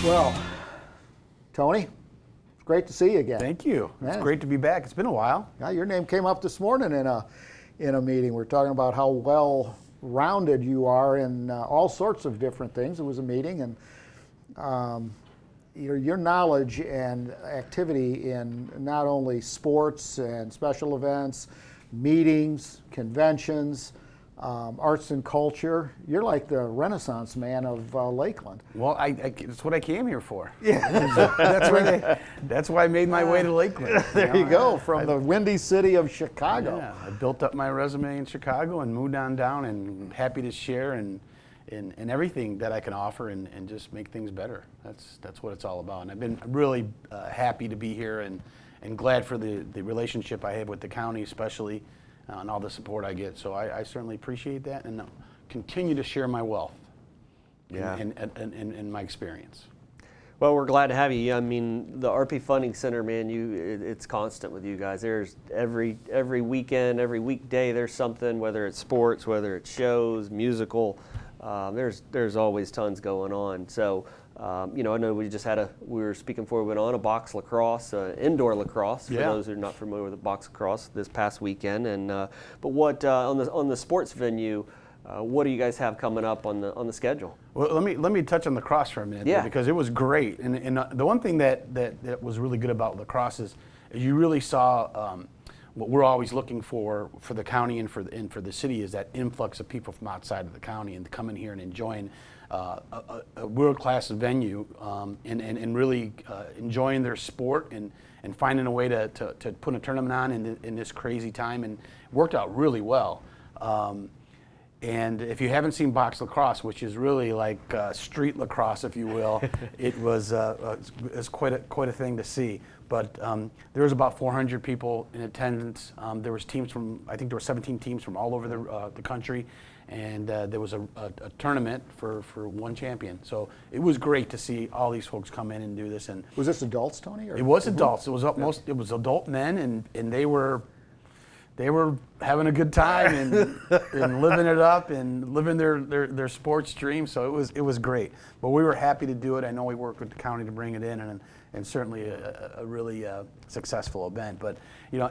Well, Tony, it's great to see you again. Thank you. Man. It's great to be back. It's been a while. Yeah, your name came up this morning in a meeting. We're talking about how well-rounded you are in all sorts of different things. It was a meeting, and your knowledge and activity in not only sports and special events, meetings, conventions, arts and culture. You're like the Renaissance man of Lakeland. Well, that's what I came here for. Yeah, That's why I made my way to Lakeland. there you go, from the windy city of Chicago. Yeah, I built up my resume in Chicago and moved on down, and happy to share and everything that I can offer and just make things better. That's what it's all about. And I've been really happy to be here and glad for the relationship I have with the county, especially, and all the support I get. So I certainly appreciate that, and continue to share my wealth and my experience. Well, we're glad to have you. I mean, the RP Funding Center, man, it's constant with you guys. There's every weekend, every weekday, there's something, whether it's sports, whether it's shows, musical. There's always tons going on. So, I know we were speaking before we went on, a box lacrosse, indoor lacrosse, for those who are not familiar with the box lacrosse this past weekend. And but what on the sports venue, what do you guys have coming up on the schedule? Well, let me touch on lacrosse for a minute, because it was great. And the one thing that was really good about lacrosse is you really saw what we're always looking for the county and for the city is that influx of people from outside of the county and coming here and enjoying a world-class venue and really enjoying their sport and finding a way to put a tournament on in this crazy time, and it worked out really well. And if you haven't seen box lacrosse, which is really like street lacrosse, if you will, it was quite a thing to see. But there was about 400 people in attendance. There was teams I think there were 17 teams from all over the country, and there was a tournament for one champion. So it was great to see all these folks come in and do this. And was this adults, Tony? Or? It was adults. It was adult men, and they were having a good time and living it up and living their sports dream. So it was great. But we were happy to do it. I know we worked with the county to bring it in, and certainly a really successful event. But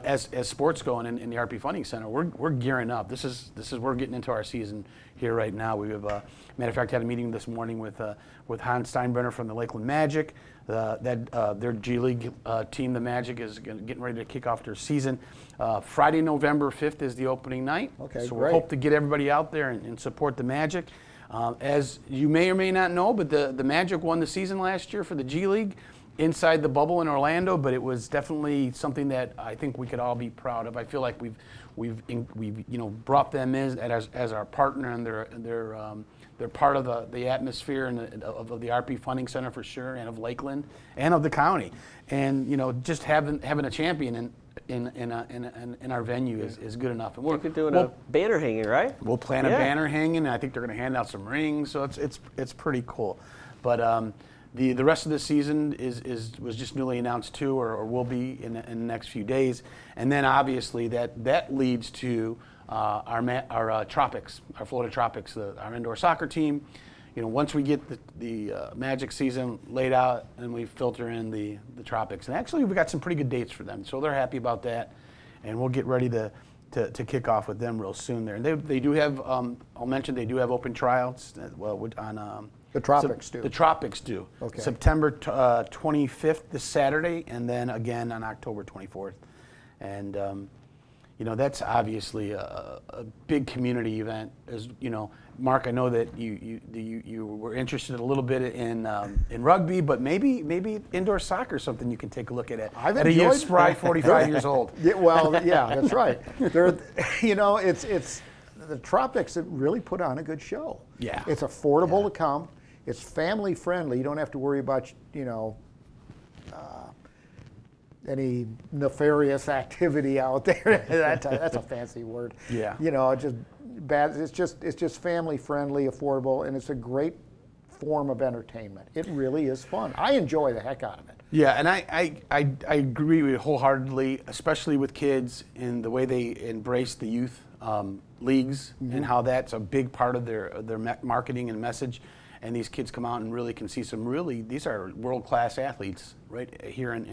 as sports go in the RP Funding Center, we're gearing up. We're getting into our season here right now. We have matter of fact had a meeting this morning with Hans Steinbrenner from the Lakeland Magic. Their G League team, the Magic, is getting ready to kick off their season. Friday, November 5th is the opening night. Okay, so great. we hope to get everybody out there and support the Magic. As you may or may not know, but the Magic won the season last year for the G League inside the bubble in Orlando, but it was definitely something that I think we could all be proud of. I feel like we've brought them in as our partner, and they're part of the atmosphere and of the RP Funding Center for sure, and of Lakeland and of the county. And just having a champion in our venue is good enough. And we're doing a banner hanging, right? We'll plan a banner hanging, and I think they're going to hand out some rings, so it's pretty cool. But the rest of the season was just newly announced too, or will be in the next few days, and then obviously that leads to our Tropics, our Florida Tropics, our indoor soccer team. Once we get the Magic season laid out, and we filter in the Tropics, and actually we've got some pretty good dates for them, so they're happy about that, and we'll get ready to kick off with them real soon there. And they do have I'll mention they do have open tryouts on. The Tropics do. The Tropics do. Okay. September 25th, this Saturday, and then again on October 24th. And, that's obviously a big community event. As Mark, I know that you were interested a little bit in rugby, but maybe indoor soccer is something you can take a look at. I've at enjoyed a spry 45 years old. Yeah, well, yeah, that's right. It's the Tropics that really put on a good show. Yeah. It's affordable to come. It's family friendly. You don't have to worry about, any nefarious activity out there. That's a fancy word. Yeah. Just bad. It's just family friendly, affordable, and it's a great form of entertainment. It really is fun. I enjoy the heck out of it. Yeah, and I agree with you wholeheartedly, especially with kids and the way they embrace the youth leagues, and how that's a big part of their marketing and message. and these kids come out and really can see some these are world-class athletes right here in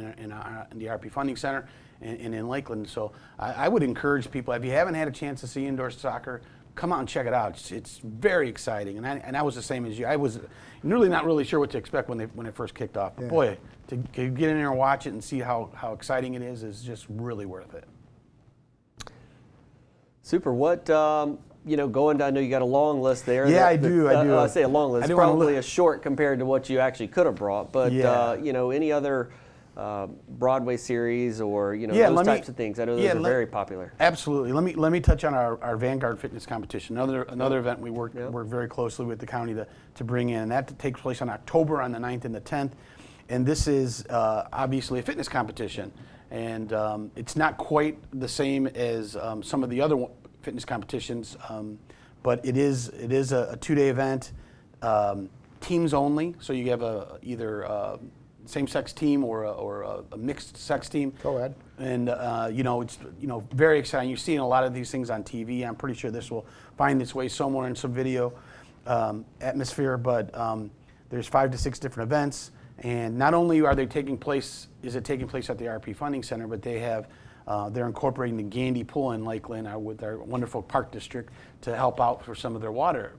the RP Funding Center and in Lakeland. So I would encourage people, if you haven't had a chance to see indoor soccer, come out and check it out. It's very exciting, and I was the same as you. I was really not really sure what to expect when it first kicked off. But boy, to get in there and watch it and see how exciting it is just really worth it. Super. What going down? I know you got a long list there. Yeah, I do. I say a long list. Probably a short compared to what you actually could have brought. But any other Broadway series or those types of things? I know those are very popular. Absolutely. Let me touch on our Vanguard Fitness Competition. Another event we work very closely with the county to bring in, and that takes place on October on the 9th and the 10th. And this is obviously a fitness competition, and it's not quite the same as some of the other fitness competitions, but it is a 2-day event, teams only. So you have either a same-sex team or a mixed-sex team. Go ahead. And it's very exciting. You're seeing a lot of these things on TV. I'm pretty sure this will find its way somewhere in some video atmosphere. But there's 5 to 6 different events, and not only is it taking place at the RP Funding Center, but they're incorporating the Gandy Pool in Lakeland with our wonderful park district to help out for some of their water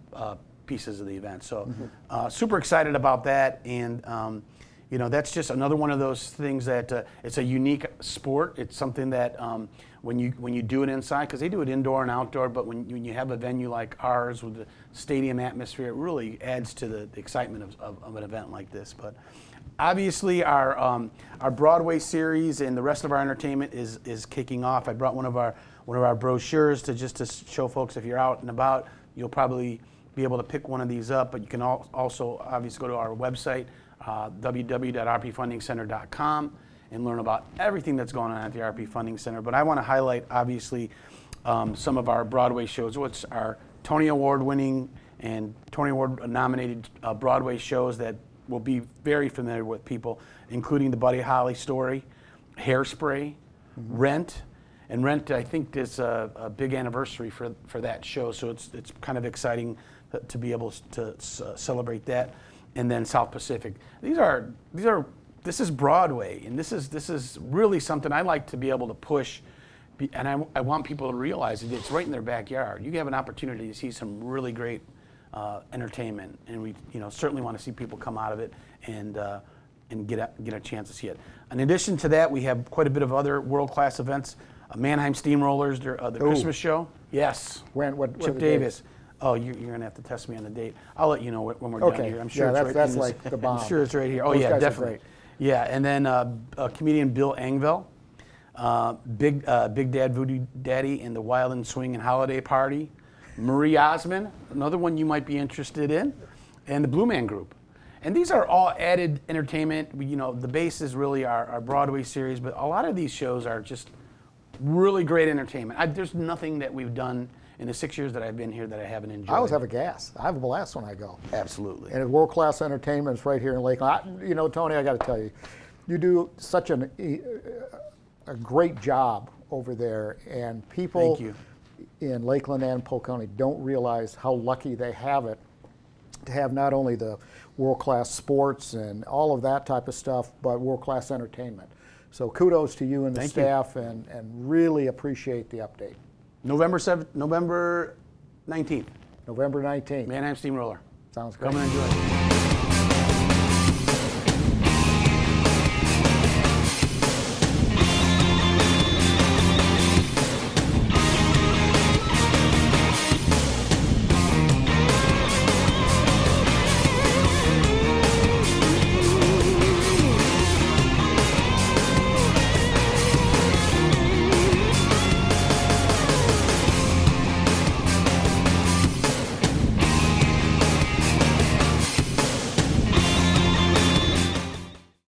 pieces of the event. So super excited about that, and that's just another one of those things that it's a unique sport. It's something that when you do it inside, because they do it indoor and outdoor, but when you have a venue like ours with the stadium atmosphere, it really adds to the excitement of an event like this. But obviously our Broadway series and the rest of our entertainment is kicking off. I brought one of our brochures to show folks, if you're out and about, you'll probably be able to pick one of these up, but you can also obviously go to our website, www.rpfundingcenter.com, and learn about everything that's going on at the RP Funding Center. But I want to highlight, obviously, some of our Broadway shows, which are Tony Award winning and Tony Award nominated Broadway shows that will be very familiar with people, including the Buddy Holly story, Hairspray, Rent. And Rent, I think, is a big anniversary for that show, so it's kind of exciting to be able to celebrate that. And then South Pacific. This is Broadway, and this is really something I like to be able to push, and I want people to realize that it's right in their backyard. You have an opportunity to see some really great entertainment, and we certainly want to see people come out of it and get a chance to see it. In addition to that, we have quite a bit of other world-class events. Mannheim Steamrollers, the Christmas show. Yes. What Chip Davis. Oh, you're going to have to test me on the date. I'll let you know when we're done here. I'm sure that's like the bomb. I'm sure it's right here. Oh, Those yeah, guys definitely. are great. Yeah, and then comedian Bill Engvall, Big Dad Voodoo Daddy and the Wild and Swing and Holiday Party, Marie Osmond, another one you might be interested in, and the Blue Man Group. And these are all added entertainment. The base is really our Broadway series, but a lot of these shows are just really great entertainment. There's nothing that we've done in the 6 years that I've been here that I haven't enjoyed. I always have a gas. I have a blast when I go. Absolutely. And world-class entertainment is right here in Lakeland. Tony, I got to tell you, you do such a great job over there, and people Thank you. in Lakeland and Polk County don't realize how lucky they have it to have not only the world-class sports and all of that type of stuff, but world-class entertainment. So kudos to you and the staff, and really appreciate the update. November 19th. November 19th. Mannheim Steamroller. Sounds great. Come and enjoy it.